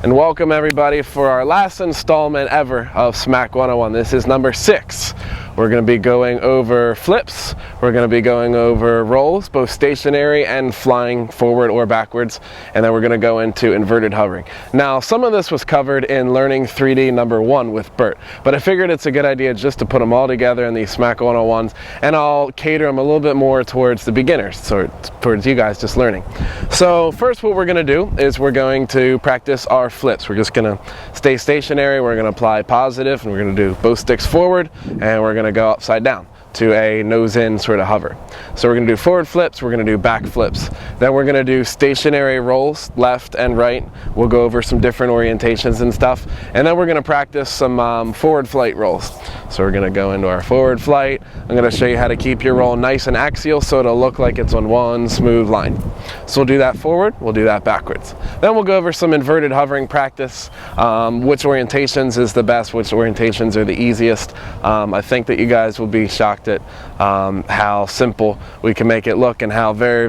And welcome everybody for our last installment ever of Smack101. This is number 6. We're going to be going over flips, we're going to be going over rolls, both stationary and flying forward or backwards, and then we're going to go into inverted hovering. Now, some of this was covered in Learning 3D number 1 with Bert, but I figured it's a good idea just to put them all together in these Smack101s, and I'll cater them a little bit more towards the beginners, so towards you guys just learning. So first what we're going to do is we're going to practice our flips. We're just going to stay stationary, we're going to apply positive, and we're going to do both sticks forward, and we're going to go upside down to a nose-in sort of hover. So we're going to do forward flips, we're going to do back flips. Then we're going to do stationary rolls, left and right. We'll go over some different orientations and stuff. And then we're going to practice some forward flight rolls. So we're going to go into our forward flight. I'm going to show you how to keep your roll nice and axial so it'll look like it's on one smooth line. So we'll do that forward, we'll do that backwards. Then we'll go over some inverted hovering practice, which orientations is the best, which orientations are the easiest. I think that you guys will be shocked at how simple we can make it look and how very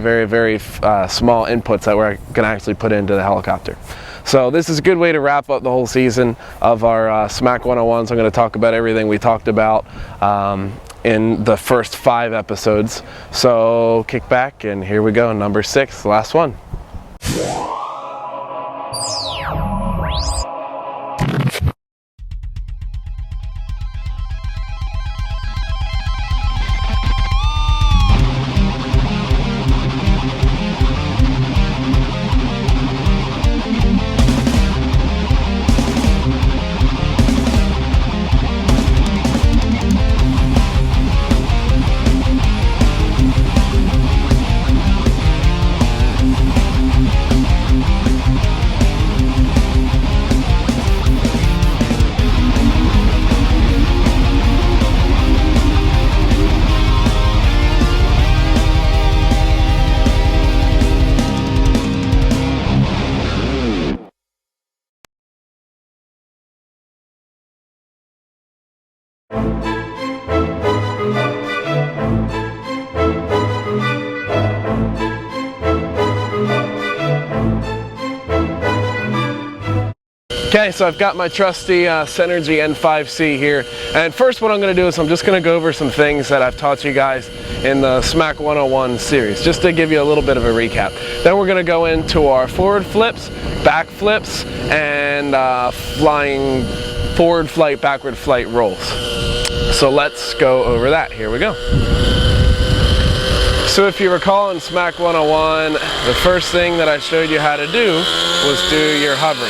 small inputs that we're going to actually put into the helicopter. So this is a good way to wrap up the whole season of our Smack101s. I'm going to talk about everything we talked about in the first 5 episodes. So kick back and here we go, number 6, the last one. Okay, so I've got my trusty Synergy N5C here, and first what I'm going to do is I'm just going to go over some things that I've taught you guys in the Smack101 series, just to give you a little bit of a recap. Then we're going to go into our forward flips, back flips, and flying forward flight, backward flight rolls. So let's go over that. Here we go. So if you recall in Smack101, the first thing that I showed you how to do was do your hovering.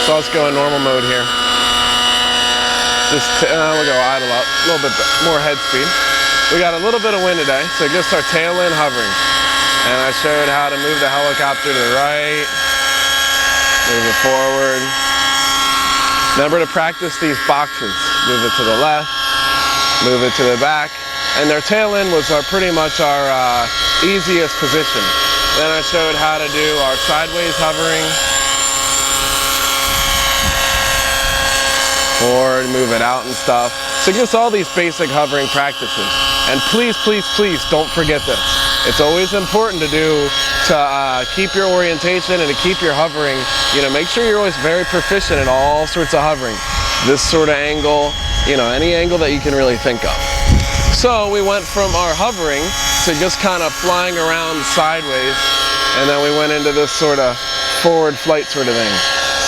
So let's go in normal mode here. Just we'll go idle up, a little bit more head speed. We got a little bit of wind today, so just our tail end hovering. And I showed how to move the helicopter to the right, move it forward. Remember to practice these boxes. Move it to the left, move it to the back. And their tail end was pretty much our easiest position. Then I showed how to do our sideways hovering. Forward, move it out and stuff. So just all these basic hovering practices. And please don't forget this. It's always important to keep your orientation and to keep your hovering, make sure you're always very proficient in all sorts of hovering. This sort of angle, any angle that you can really think of. So we went from our hovering to just kind of flying around sideways, and then we went into this sort of forward flight sort of thing.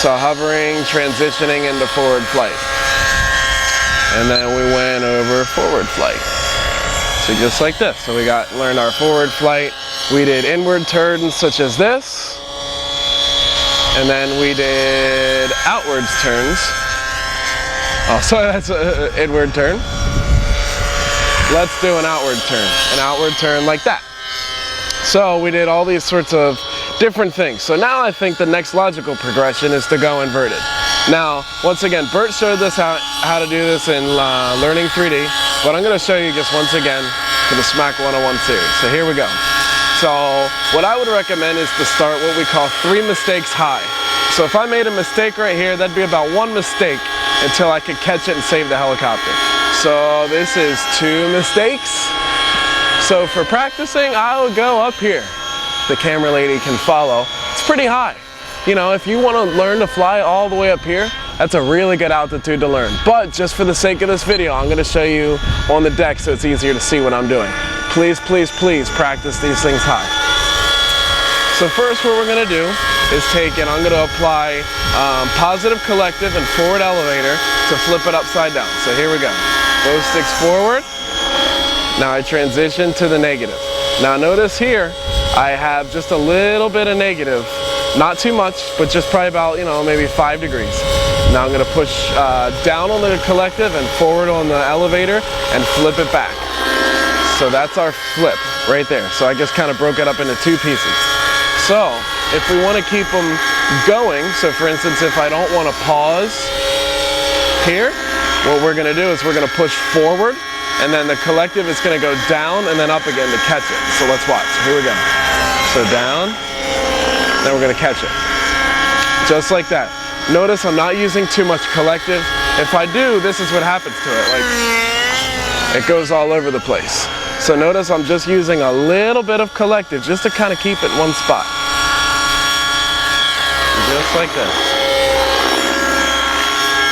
So hovering, transitioning into forward flight. And then we went over forward flight. So just like this. So we learned our forward flight. We did inward turns such as this. And then we did outwards turns. Oh, so that's an inward turn. Let's do an outward turn like that. So we did all these sorts of different things. So now I think the next logical progression is to go inverted. Now, once again, Bert showed us how to do this in Learning 3D, but I'm going to show you just once again for the Smack101 series. So here we go. So what I would recommend is to start what we call 3 mistakes high. So if I made a mistake right here, that'd be about 1 mistake until I could catch it and save the helicopter. So this is 2 mistakes. So for practicing, I would go up here. The camera lady can follow. It's pretty high. you know, if you want to learn to fly all the way up here, that's a really good altitude to learn. But just for the sake of this video, I'm going to show you on the deck so it's easier to see what I'm doing. Please, please, please practice these things high. So first what we're going to do is I'm going to apply positive collective and forward elevator to flip it upside down. So here we go. Both sticks forward. Now I transition to the negative. Now notice here, I have just a little bit of negative. Not too much, but just probably about, you know, maybe 5 degrees. Now I'm going to push down on the collective and forward on the elevator and flip it back. So that's our flip right there. So I just kind of broke it up into 2 pieces. So if we want to keep them going, so for instance, if I don't want to pause here, what we're going to do is we're going to push forward, and then the collective is going to go down and then up again to catch it. So let's watch. Here we go. So down. Then we're going to catch it. Just like that. Notice I'm not using too much collective. If I do, this is what happens to it. Like, it goes all over the place. So notice I'm just using a little bit of collective just to kind of keep it in one spot. Just like this.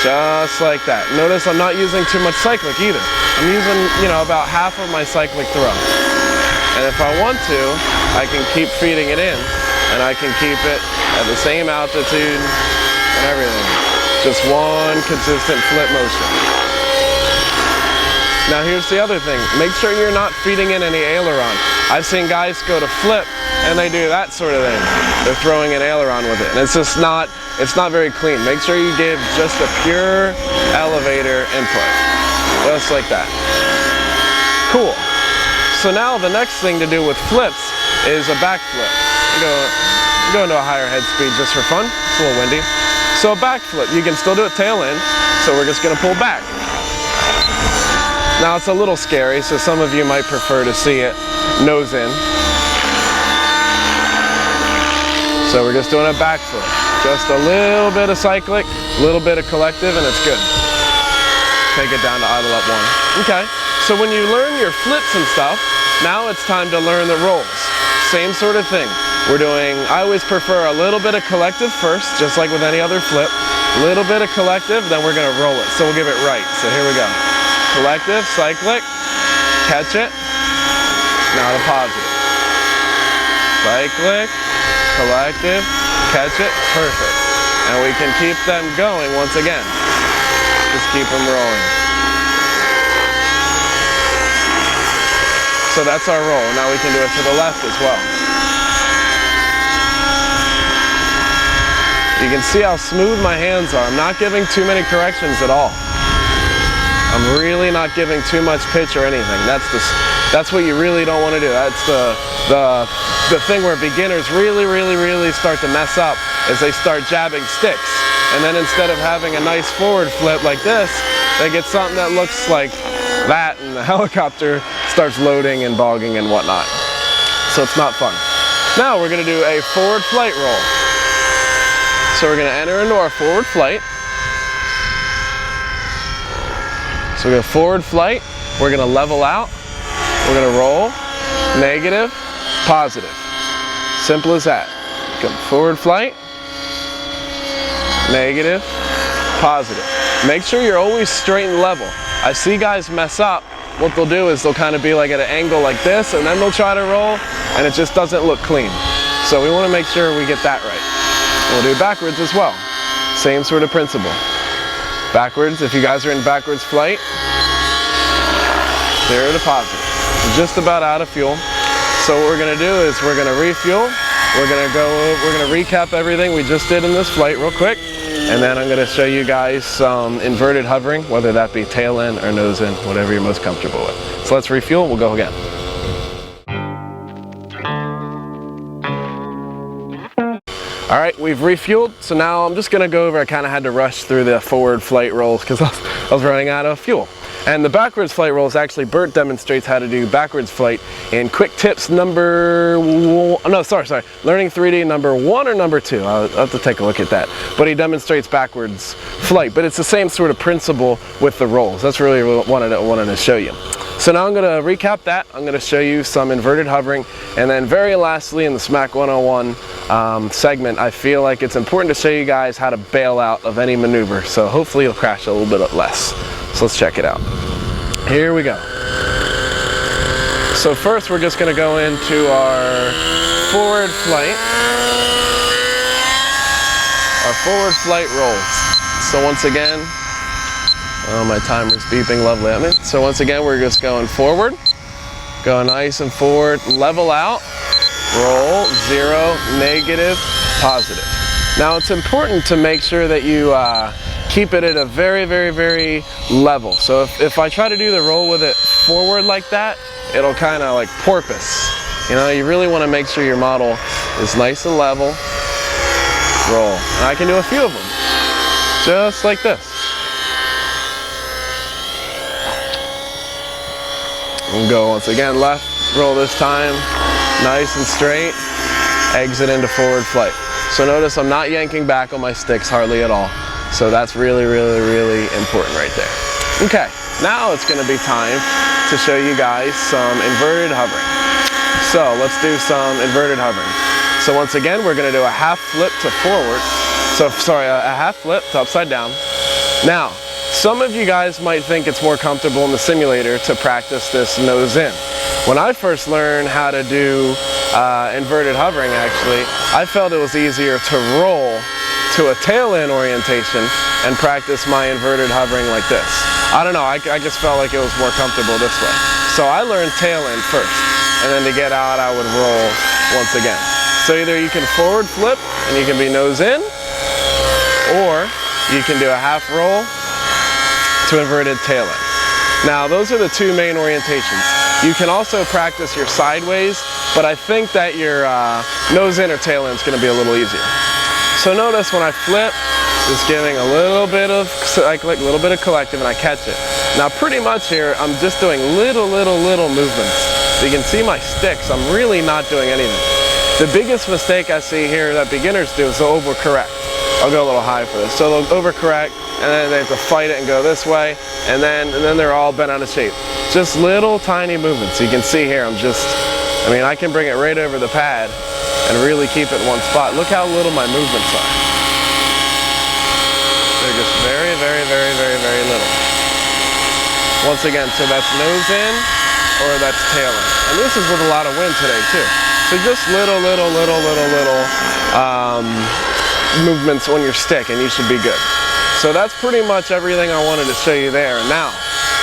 Just like that. Notice I'm not using too much cyclic either. I'm using, you know, about half of my cyclic throw. And if I want to, I can keep feeding it in. And I can keep it at the same altitude and everything. Just one consistent flip motion. Now here's the other thing. Make sure you're not feeding in any aileron. I've seen guys go to flip and they do that sort of thing. They're throwing an aileron with it. And it's not very clean. Make sure you give just a pure elevator input. Just like that. Cool. So now the next thing to do with flips is a back flip. Go into a higher head speed just for fun. It's a little windy. So a back flip, you can still do it tail in, so we're just going to pull back. Now it's a little scary, so some of you might prefer to see it nose in. So we're just doing a back flip. Just a little bit of cyclic, a little bit of collective, and it's good. Take it down to idle up 1. Okay, so when you learn your flips and stuff, now it's time to learn the rolls. Same sort of thing. I always prefer a little bit of collective first, just like with any other flip. A little bit of collective, then we're going to roll it. So we'll give it right. So here we go. Collective, cyclic, catch it. Now the positive. Cyclic, collective, catch it. Perfect. And we can keep them going once again. Just keep them rolling. So that's our roll. Now we can do it to the left as well. You can see how smooth my hands are. I'm not giving too many corrections at all. I'm really not giving too much pitch or anything. That's what you really don't want to do. That's the thing where beginners really start to mess up, is they start jabbing sticks. And then instead of having a nice forward flip like this, they get something that looks like that, and the helicopter starts loading and bogging and whatnot. So it's not fun. Now we're going to do a forward flight roll. So we're going to enter into our forward flight. So we go forward flight, we're going to level out, we're going to roll, negative, positive. Simple as that. Go forward flight, negative, positive. Make sure you're always straight and level. I see guys mess up. What they'll do is they'll kind of be like at an angle like this, and then they'll try to roll, and it just doesn't look clean. So we want to make sure we get that right. We'll do it backwards as well. Same sort of principle. Backwards, if you guys are in backwards flight, 0 to positive. We're just about out of fuel. So what we're going to do is we're going to refuel. We're going to recap everything we just did in this flight real quick. And then I'm going to show you guys some inverted hovering, whether that be tail in or nose in, whatever you're most comfortable with. So let's refuel, we'll go again. All right, we've refueled, so now I'm just gonna go over, I kind of had to rush through the forward flight rolls because I was running out of fuel. And the backwards flight rolls, actually Bert demonstrates how to do backwards flight in quick tips learning 3D number 1 or number 2. I'll have to take a look at that. But he demonstrates backwards flight, but it's the same sort of principle with the rolls. That's really what I wanted to show you. So now I'm going to recap that. I'm going to show you some inverted hovering, and then very lastly in the Smack 101 segment, I feel like it's important to show you guys how to bail out of any maneuver. So hopefully you'll crash a little bit less. So let's check it out. Here we go. So first we're just going to go into our forward flight. Our forward flight rolls. So once again, oh, my timer's beeping lovely at me. So once again, we're just going forward, go nice and forward, level out, roll, 0, negative, positive. Now it's important to make sure that you keep it at a very, very, very level. So if I try to do the roll with it forward like that, it'll kind of like porpoise. You know, you really want to make sure your model is nice and level. Roll. And I can do a few of them, just like this. And go once again, left, roll this time, nice and straight, exit into forward flight. So notice I'm not yanking back on my sticks hardly at all. So that's really, really, really important right there. Okay, now it's going to be time to show you guys some inverted hovering. So let's do some inverted hovering. So once again, we're going to do a half flip to forward. So sorry, a half flip to upside down. Now, some of you guys might think it's more comfortable in the simulator to practice this nose in. When I first learned how to do inverted hovering, actually, I felt it was easier to roll to a tail in orientation and practice my inverted hovering like this. I don't know, I just felt like it was more comfortable this way. So I learned tail in first, and then to get out I would roll once again. So either you can forward flip and you can be nose in, or you can do a half roll to inverted tail in. Now those are the two main orientations. You can also practice your sideways, but I think that your nose in or tail in is going to be a little easier. So notice when I flip, just giving a little bit of collective, and I catch it. Now pretty much here, I'm just doing little movements. So you can see my sticks, I'm really not doing anything. The biggest mistake I see here that beginners do is they'll overcorrect. I'll go a little high for this. So they'll overcorrect, and then they have to fight it and go this way, and then they're all bent out of shape. Just little tiny movements. You can see here, I can bring it right over the pad and really keep it in one spot. Look how little my movements are. They're just very, very, very, very, very little. Once again, so that's nose in or that's tail in. And this is with a lot of wind today too. So just little movements on your stick and you should be good. So that's pretty much everything I wanted to show you there. Now,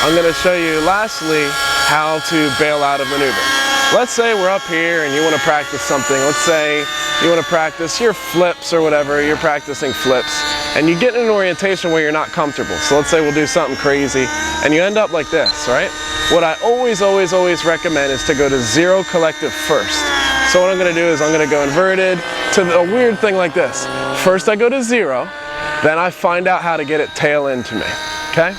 I'm going to show you lastly how to bail out of maneuver. Let's say we're up here and you want to practice something. Let's say you want to practice your flips or whatever, you're practicing flips, and you get in an orientation where you're not comfortable. So let's say we'll do something crazy and you end up like this, right? What I always recommend is to go to 0 collective first. So what I'm going to do is I'm going to go inverted to a weird thing like this. First I go to 0, then I find out how to get it tail into me, okay?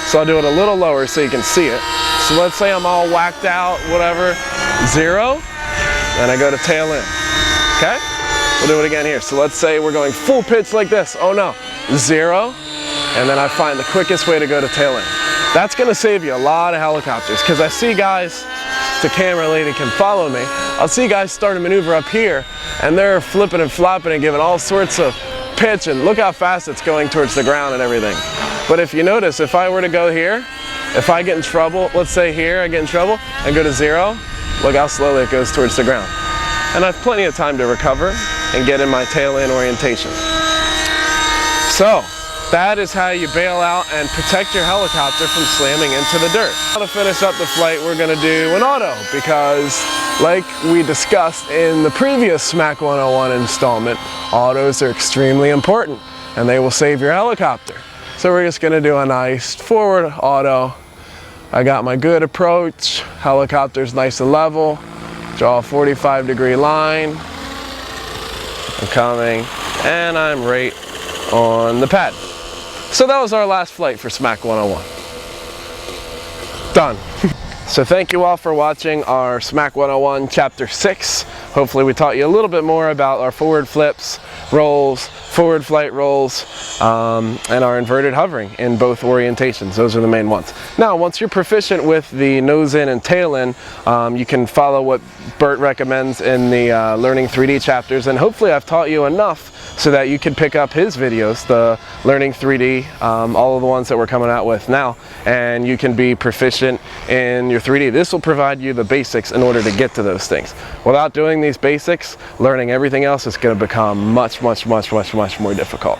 So I'll do it a little lower so you can see it. So let's say I'm all whacked out, whatever, 0, then I go to tail in, okay? We'll do it again here. So let's say we're going full pitch like this. Oh no, 0, and then I find the quickest way to go to tail in. That's going to save you a lot of helicopters, because I see guys, the camera lady can follow me, I'll see guys start a maneuver up here and they're flipping and flopping and giving all sorts of pitch, and look how fast it's going towards the ground and everything. But if you notice, if I were to go here, if I get in trouble, let's say here I get in trouble and go to 0, look how slowly it goes towards the ground. And I have plenty of time to recover and get in my tail in orientation. So that is how you bail out and protect your helicopter from slamming into the dirt. Now to finish up the flight, we're going to do an auto, because like we discussed in the previous Smack 101 installment, autos are extremely important and they will save your helicopter. So we're just going to do a nice forward auto. I got my good approach, helicopter's nice and level, draw a 45-degree line, I'm coming, and I'm right on the pad. So that was our last flight for Smack 101. Done. So thank you all for watching our Smack 101 Chapter 6. Hopefully we taught you a little bit more about our forward flips, rolls, forward flight rolls, and our inverted hovering in both orientations. Those are the main ones. Now, once you're proficient with the nose in and tail in, you can follow what Bert recommends in the Learning 3D chapters, and hopefully I've taught you enough so that you can pick up his videos, the Learning 3D, all of the ones that we're coming out with now, and you can be proficient in your 3D. This will provide you the basics in order to get to those things. Without doing these basics, learning everything else is going to become much more difficult.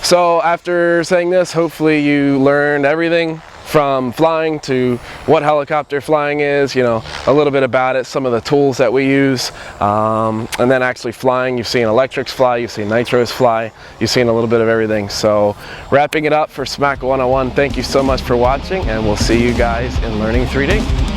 So after saying this, hopefully you learned everything from flying to what helicopter flying is, you know, a little bit about it, some of the tools that we use, and then actually flying. You've seen electrics fly, you've seen nitros fly, you've seen a little bit of everything. So wrapping it up for Smack 101, thank you so much for watching, and we'll see you guys in Learning 3D.